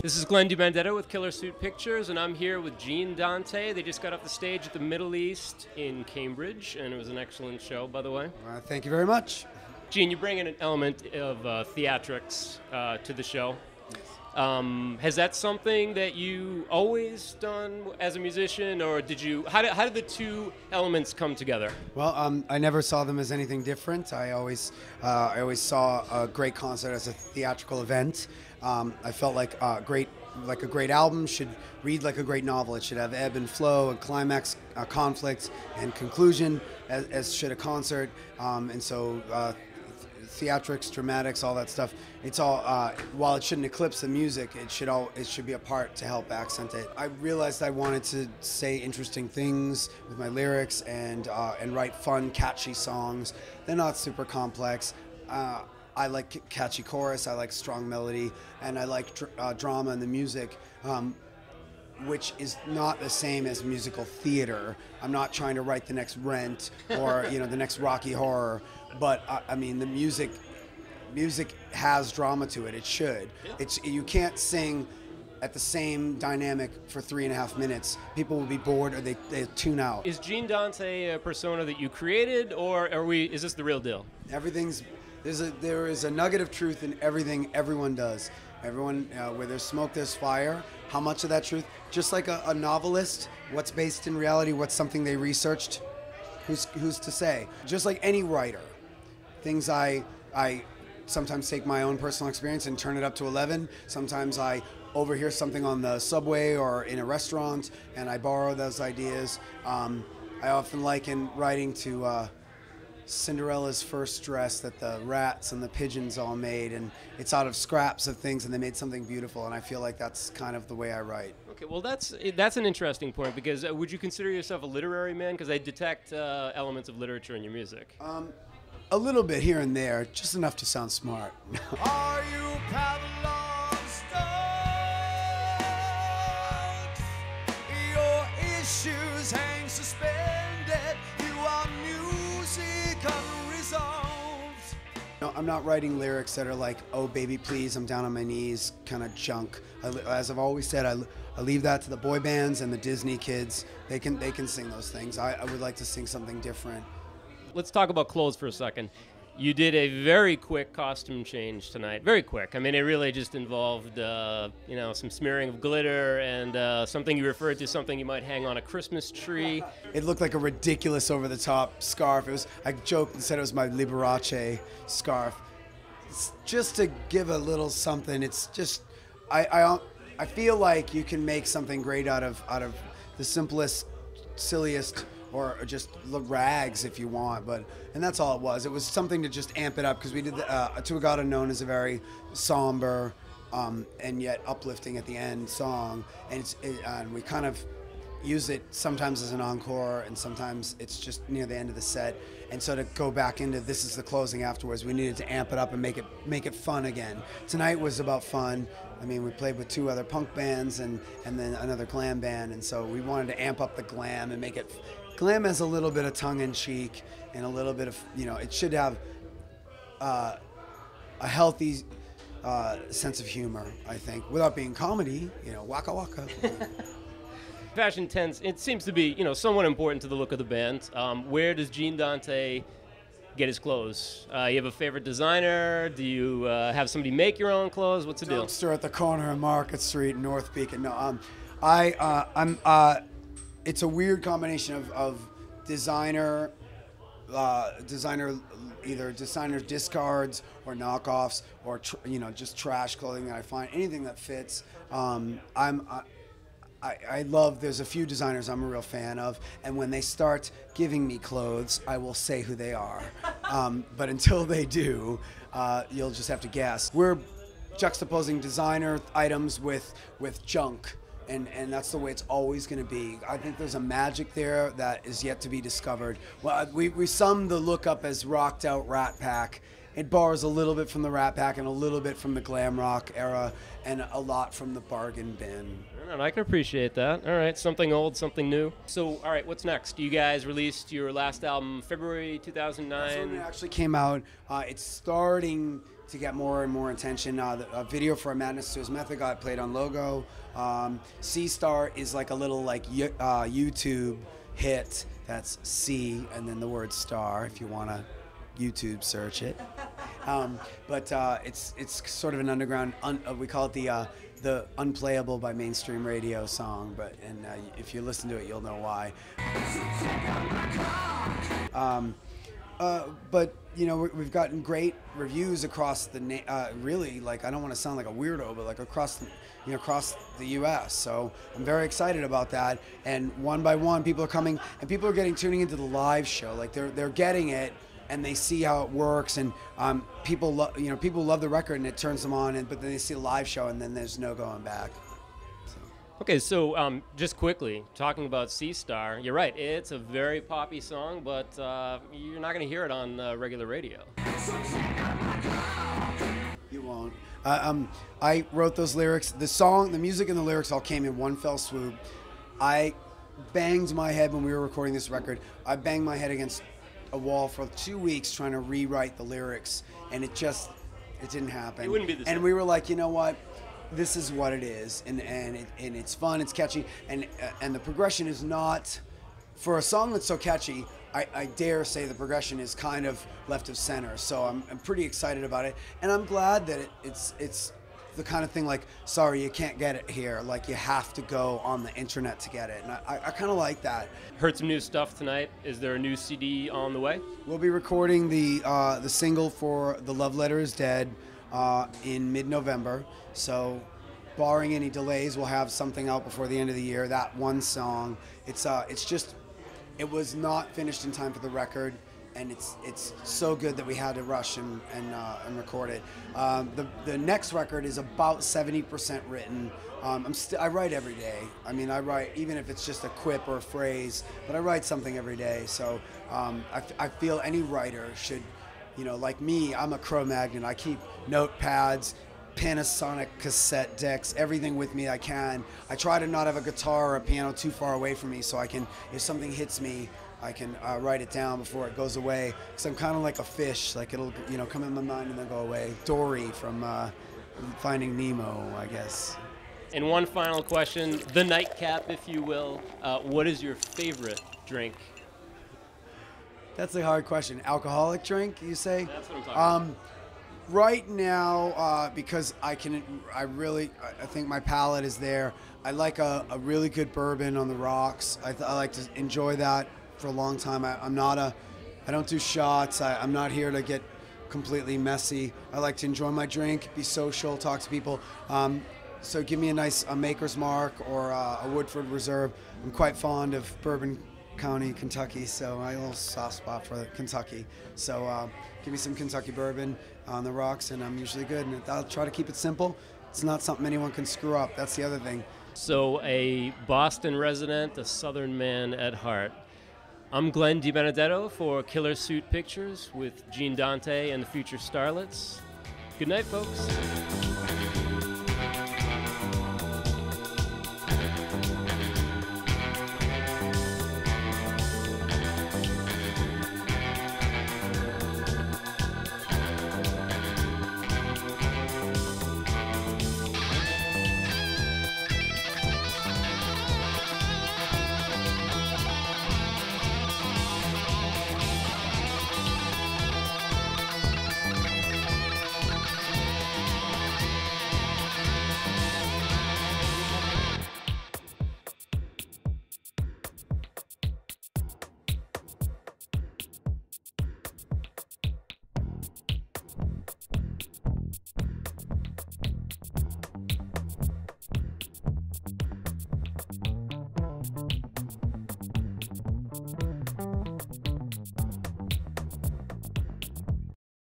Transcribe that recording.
This is Glenn Benedetto with Killer Suit Pictures, and I'm here with Gene Dante. They just got off the stage at the Middle East in Cambridge, and it was an excellent show, by the way. Thank you very much. Gene, you bring in an element of theatrics to the show. Has that something that you always done as a musician, or did you? How did the two elements come together? Well, I never saw them as anything different. I always saw a great concert as a theatrical event. I felt like a great album should read like a great novel. It should have ebb and flow, a climax, a conflict, and conclusion, as should a concert. And so theatrics, dramatics, all that stuff. It's all while it shouldn't eclipse the music, it should be a part to help accent it. I realized I wanted to say interesting things with my lyrics and write fun, catchy songs. They're not super complex. I like catchy chorus, I like strong melody, and I like drama in the music, which is not the same as musical theater. I'm not trying to write the next Rent or the next Rocky Horror, but I mean the music has drama to it. It should. You can't sing at the same dynamic for 3.5 minutes. People will be bored or they tune out. Is Gene Dante a persona that you created, or is this the real deal? There is a nugget of truth in everything everyone does. Everyone, where there's smoke, there's fire. How much of that truth? Just like a novelist, what's based in reality, what's something they researched, who's to say? Just like any writer, things I sometimes take my own personal experience and turn it up to 11. Sometimes I overhear something on the subway or in a restaurant, and I borrow those ideas. I often liken writing to Cinderella's first dress that the rats and the pigeons all made, and it's out of scraps of things and they made something beautiful, and I feel like that's kind of the way I write. Okay, well that's an interesting point, because would you consider yourself a literary man? Because I detect elements of literature in your music. A little bit here and there, just enough to sound smart. Are you Pavlov's dogs? Your issues hang suspended. You are music unresolved. No, I'm not writing lyrics that are like, oh baby please, I'm down on my knees, kind of junk. As I've always said, I leave that to the boy bands and the Disney kids. They can sing those things. I would like to sing something different. Let's talk about clothes for a second. You did a very quick costume change tonight. Very quick. I mean, it really just involved, some smearing of glitter and something you referred to, something you might hang on a Christmas tree. It looked like a ridiculous over-the-top scarf. I joked and said it was my Liberace scarf. It's just to give a little something. It's just, I feel like you can make something great out of the simplest, silliest, or just rags if you want, and that's all it was. It was something to just amp it up, because we did To a God Unknown is a very somber and yet uplifting at the end song, and we kind of use it sometimes as an encore, and sometimes it's just near the end of the set. And so to go back into this is the closing afterwards, we needed to amp it up and make it fun again. Tonight was about fun. I mean, we played with 2 other punk bands and then another glam band, and so we wanted to amp up the glam and make it. Glam has a little bit of tongue-in-cheek and a little bit of, it should have a healthy sense of humor, I think, without being comedy, waka waka. Fashion it seems to be, somewhat important to the look of the band. Where does Gene Dante get his clothes? You have a favorite designer? Do you have somebody make your own clothes? What's the deal? Dumpster at the corner of Market Street, North Beacon. No, it's a weird combination of designer, either designer discards or knockoffs, or just trash clothing that I find. Anything that fits. I love, there's a few designers I'm a real fan of, and when they start giving me clothes, I will say who they are. But until they do, you'll just have to guess. We're juxtaposing designer items with junk. And that's the way it's always going to be. I think there's a magic there that is yet to be discovered. Well, we sum the look up as rocked out Rat Pack. It borrows a little bit from the Rat Pack and a little bit from the glam rock era and a lot from the bargain bin. I can appreciate that. All right, something old, something new. So, all right, what's next? You guys released your last album February 2009. That's when it actually came out. It's starting to get more and more attention. A video for A Madness to His Method got played on Logo. C Star is like a little like YouTube hit. That's C and then the word star if you want to YouTube search it. But it's sort of an underground, we call it the unplayable by mainstream radio song, and if you listen to it, you'll know why. But you know, we've gotten great reviews across the really, like, I don't want to sound like a weirdo, but like across the U.S. So I'm very excited about that. And one by one, people are coming, and people are tuning into the live show. Like they're getting it, and they see how it works, and people love the record, and it turns them on. But then they see a live show, and then there's no going back. Okay, so just quickly, talking about C Star, you're right, it's a very poppy song, but you're not going to hear it on regular radio. You won't. I wrote those lyrics. The song, the music and the lyrics all came in one fell swoop. I banged my head when we were recording this record. I banged my head against a wall for 2 weeks trying to rewrite the lyrics, and it didn't happen. It wouldn't be the same. And we were like, you know what? This is what it is, and it's fun, it's catchy, and the progression is not, for a song that's so catchy, I dare say the progression is kind of left of center. So I'm pretty excited about it, and I'm glad that it's the kind of thing like, sorry, you can't get it here, like you have to go on the internet to get it, and I kind of like that. Heard some new stuff tonight. Is there a new CD on the way? We'll be recording the single for The Love Letter Is Dead in mid-November. So, barring any delays, we'll have something out before the end of the year. That one song, it was not finished in time for the record, and it's so good that we had to rush and record it. The next record is about 70% written. I write every day. I mean, I write even if it's just a quip or a phrase, but I write something every day. So I feel any writer should, like me, I'm a Cro-Magnon. I keep notepads, Panasonic cassette decks, everything with me I can. I try to not have a guitar or a piano too far away from me, so I can, if something hits me, I can write it down before it goes away. Because I'm kind of like a fish, like it'll come in my mind and then go away. Dory from Finding Nemo, I guess. And one final question, the nightcap, if you will. What is your favorite drink? That's a hard question. Alcoholic drink, you say? That's what I'm talking about. Right now, because I think my palate is there. I like a really good bourbon on the rocks. I like to enjoy that for a long time. I don't do shots. I'm not here to get completely messy. I like to enjoy my drink, be social, talk to people. So give me a Maker's Mark or a Woodford Reserve. I'm quite fond of Bourbon County, Kentucky, so I have a little soft spot for Kentucky. So give me some Kentucky bourbon on the rocks, and I'm usually good. And I'll try to keep it simple. It's not something anyone can screw up. That's the other thing. So a Boston resident, a Southern man at heart. I'm Glenn Benedetto for Killer Suit Pictures with Gene Dante and the Future Starlets. Good night, folks.